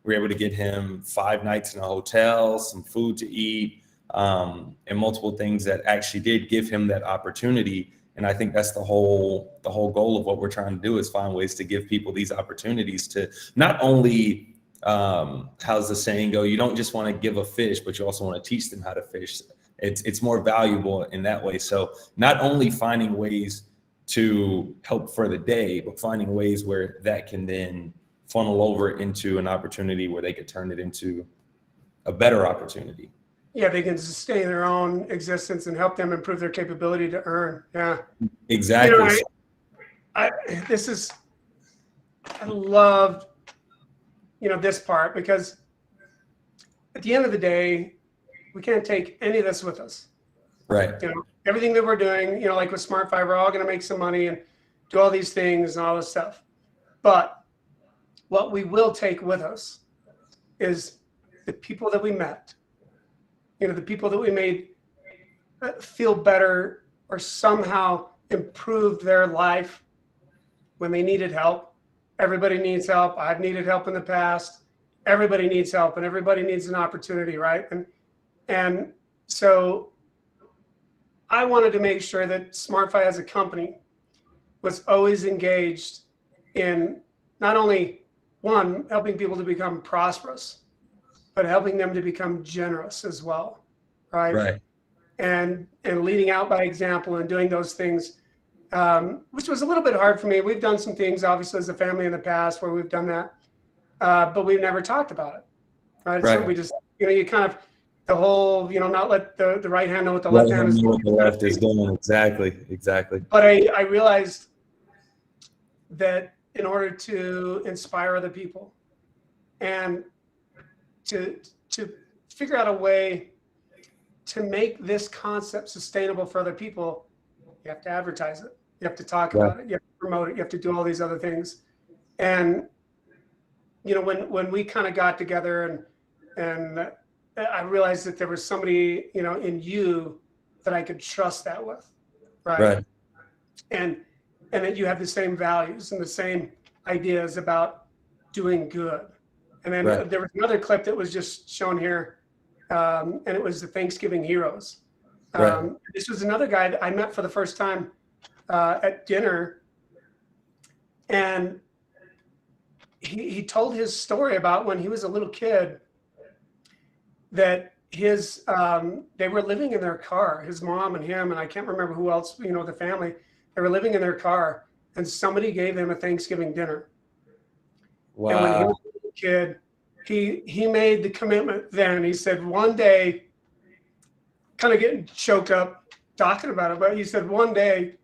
we were able to get him 5 nights in a hotel, some food to eat, and multiple things that actually did give him that opportunity. And I think that's the whole goal of what we're trying to do, is find ways to give people these opportunities to not only, how's the saying go, you don't just want to give a fish, but you also want to teach them how to fish. It's more valuable in that way. So not only finding ways to help for the day, but finding ways where that can then funnel over into an opportunity where they could turn it into a better opportunity. Yeah, they can sustain their own existence and help them improve their capability to earn. Yeah, exactly. I loved, this part, because at the end of the day, we can't take any of this with us. Right. Everything that we're doing, like with SmartFi, we're all going to make some money and do all these things and all this stuff. But what we will take with us is the people that we met, the people that we made feel better or somehow improved their life when they needed help. Everybody needs help. I've needed help in the past. Everybody needs help, and everybody needs an opportunity, right? And so I wanted to make sure that SmartFi as a company was always engaged in not only, one, helping people to become prosperous, but helping them to become generous as well, right? Right. And leading out by example and doing those things, which was a little bit hard for me. We've done some things, obviously, as a family in the past where we've done that, but we've never talked about it, right? Right. So we just, you kind of, the whole, not let the right hand know what the left hand is doing. The left is doing. Exactly. But I realized that in order to inspire other people and to figure out a way to make this concept sustainable for other people, you have to advertise it. You have to talk about it. You have to promote it. You have to do all these other things. And, when we kind of got together and I realized that there was somebody, in you that I could trust that with, right? And that you have the same values and the same ideas about doing good. And then there was another clip that was just shown here, and it was the Thanksgiving Heroes. This was another guy that I met for the first time at dinner, and he told his story about when he was a little kid, that they were living in their car, his mom and him, and I can't remember who else, the family, they were living in their car, and somebody gave him a Thanksgiving dinner. Wow. And when he was a little kid, he made the commitment then. He said, one day, kind of getting choked up talking about it, but he said, one day,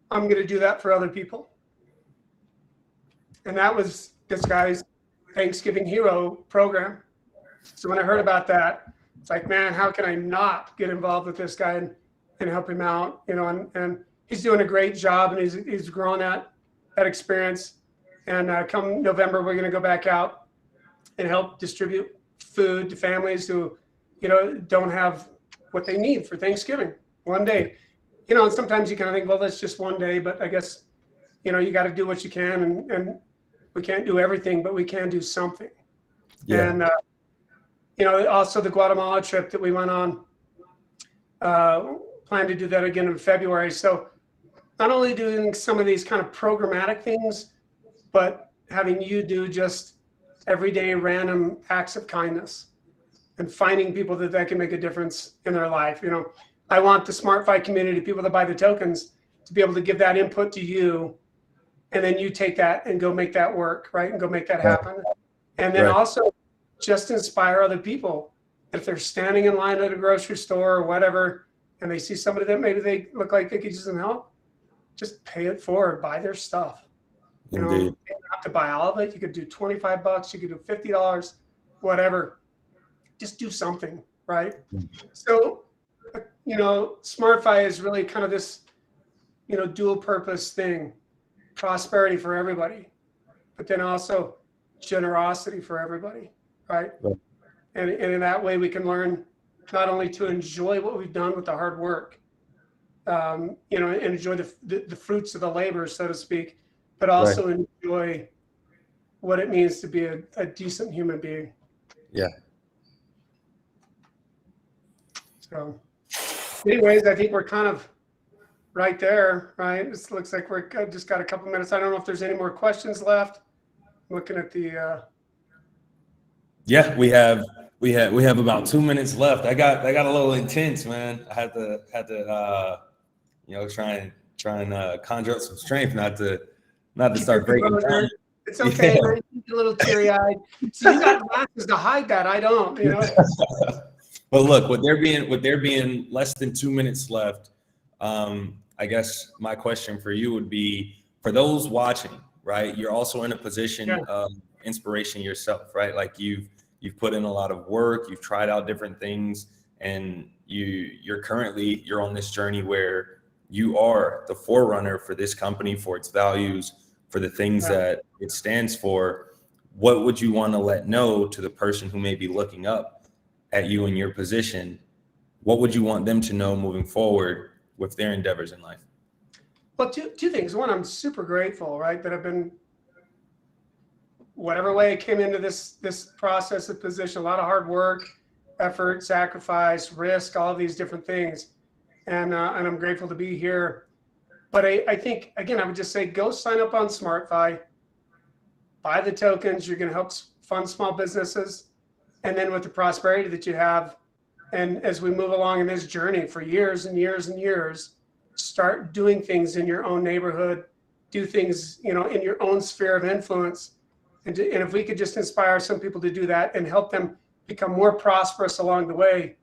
I'm going to do that for other people. And that was this guy's Thanksgiving Hero program. So when I heard about that, it's like, man, how can I not get involved with this guy and help him out? And he's doing a great job, and he's growing that experience. And come November, we're going to go back out and help distribute food to families who, don't have what they need for Thanksgiving one day. And sometimes you kind of think, well, that's just one day, but I guess, you got to do what you can, and we can't do everything, but we can do something. Yeah. And, also the Guatemala trip that we went on, plan to do that again in February. So not only doing some of these kind of programmatic things, but having you do just everyday random acts of kindness and finding people that can make a difference in their life. I want the SmartFi community, people that buy the tokens, to be able to give that input to you, and then you take that and go make that work, right? And go make that happen. And then also just inspire other people. If they're standing in line at a grocery store or whatever, and they see somebody that maybe they look like they could use some help, just pay it forward, buy their stuff. You don't have to buy all of it. You could do $25, you could do $50, whatever. Just do something, right? So, SmartFi is really kind of this, dual purpose thing. prosperity for everybody, but then also generosity for everybody, right? Right. And in that way, we can learn not only to enjoy what we've done with the hard work, and enjoy the fruits of the labor, so to speak, but also enjoy what it means to be a decent human being. Yeah. So anyways, I think we're kind of right there, right? It looks like we're just got a couple minutes. I don't know if there's any more questions left. Looking at the Yeah, we have about 2 minutes left. I got a little intense, man. I had to try and conjure up some strength not to start breaking down. It's okay, man. You get a little teary-eyed. So you got glasses to hide that. I don't, But look, with there being less than 2 minutes left, I guess my question for you would be, for those watching, right? You're also in a position of inspiration yourself, right? Like you've put in a lot of work, you've tried out different things, and you're on this journey where you are the forerunner for this company, for its values, for the things that it stands for. What would you want to let know to the person who may be looking up at you in your position? What would you want them to know moving forward with their endeavors in life? Well, two things. One, I'm super grateful, right, that I've been, whatever way I came into this process of position, a lot of hard work, effort, sacrifice, risk, all of these different things. And I'm grateful to be here. But I think, again, I would just say, go sign up on SmartFi, buy the tokens. You're going to help fund small businesses. And then with the prosperity that you have, and as we move along in this journey for years and years and years, start doing things in your own neighborhood, do things, in your own sphere of influence. And if we could just inspire some people to do that and help them become more prosperous along the way,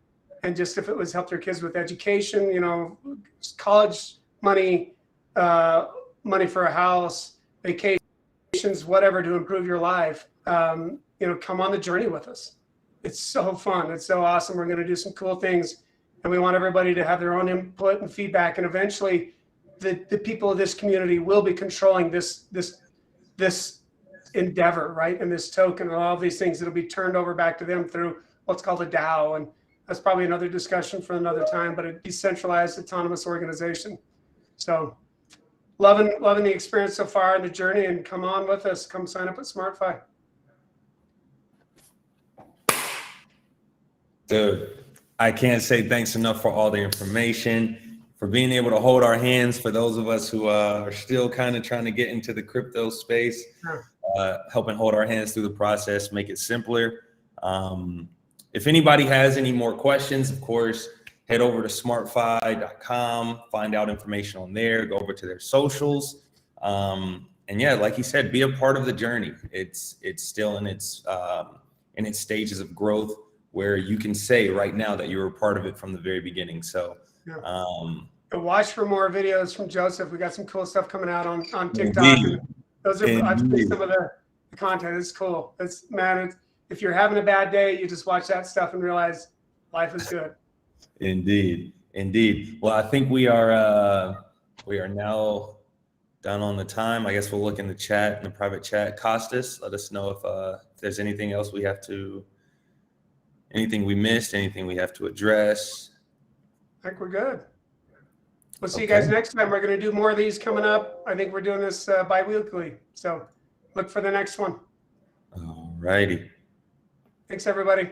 and just if it was help their kids with education, college money, money for a house, vacations, whatever, to improve your life, come on the journey with us. It's so fun. It's so awesome. We're going to do some cool things, and we want everybody to have their own input and feedback. And eventually the people of this community will be controlling this endeavor, right? And this token and all these things that'll be turned over back to them through what's called a DAO. And that's probably another discussion for another time, but a decentralized autonomous organization. So loving the experience so far in the journey, and come on with us. Come sign up at SmartFi. Dude, I can't say thanks enough for all the information, for being able to hold our hands for those of us who are still kind of trying to get into the crypto space, helping hold our hands through the process, make it simpler. If anybody has any more questions, of course, head over to smartfi.com, find out information on there, go over to their socials. And yeah, like you said, be a part of the journey. It's still in its stages of growth, where you can say right now that you were a part of it from the very beginning. So watch for more videos from Joseph. We got some cool stuff coming out on TikTok. And those are I've seen some of the content. It's cool. If you're having a bad day, you just watch that stuff and realize life is good. Indeed. Well, I think we are now done on the time. I guess we'll look in the chat, in the private chat. Costas, let us know if there's anything else anything we missed, anything we have to address. I think we're good. We'll see you guys next time. We're going to do more of these coming up. I think we're doing this bi-weekly. So look for the next one. All righty. Thanks, everybody.